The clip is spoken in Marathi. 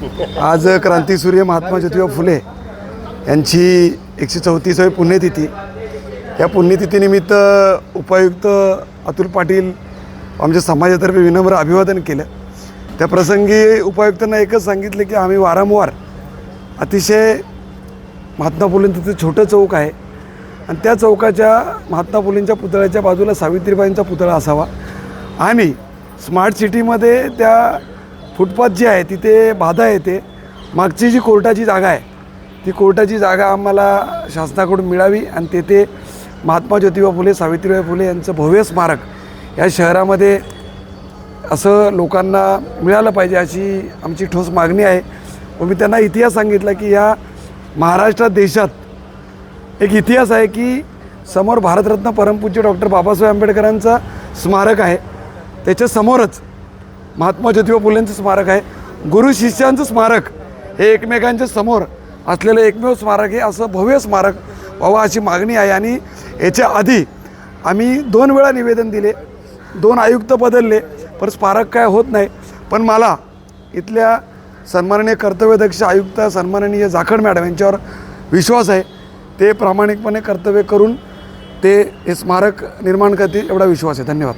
आज क्रांतीसूर्य महात्मा ज्योतिबा फुले यांची 134वी पुण्यतिथी। या पुण्यतिथीनिमित्त उपायुक्त अतुल पाटील आमच्या समाजातर्फे विनम्र अभिवादन केलं। त्या प्रसंगी उपायुक्तांना एकच सांगितलं की आम्ही वारंवार अतिशय महात्मा फुलेंचं छोटं चौक आहे आणि त्या चौकाच्या महात्मा फुलेंच्या पुतळ्याच्या बाजूला सावित्रीबाईंचा पुतळा असावा आणि स्मार्ट सिटीमध्ये त्या फुटपाथ जी आहे तिथे बाधा येते। मागची जी कोर्टाची जागा आहे ती कोर्टाची जागा आम्हाला शासनाकडून मिळावी आणि तेथे महात्मा ज्योतिबा फुले सावित्रीबाई फुले यांचं भव्य स्मारक या शहरामध्ये असं लोकांना मिळालं पाहिजे अशी आमची ठोस मागणी आहे। व मी त्यांना इतिहास सांगितला की या महाराष्ट्रात देशात एक इतिहास आहे की समोर भारतरत्न परमपूज्य डॉक्टर बाबासाहेब आंबेडकरांचं स्मारक आहे, त्याच्यासमोरच महात्मा ज्योतिबा फुलेंचं स्मारक आहे। गुरु शिष्यांचं स्मारक हे एकमेकांच्या समोर असलेलं एकमेव स्मारक आहे, असं भव्य स्मारक व्हावं अशी मागणी आहे। आणि याच्या आधी आम्ही 2 वेळा निवेदन दिले, 2 आयुक्त बदलले, पण स्मारक काय होत नाही। पण मला इथल्या सन्माननीय कर्तव्यदक्ष आयुक्त सन्माननीय जाखड मॅडम यांच्यावर विश्वास आहे, ते प्रामाणिकपणे कर्तव्य करून ते हे स्मारक निर्माण करतील एवढा विश्वास आहे। धन्यवाद।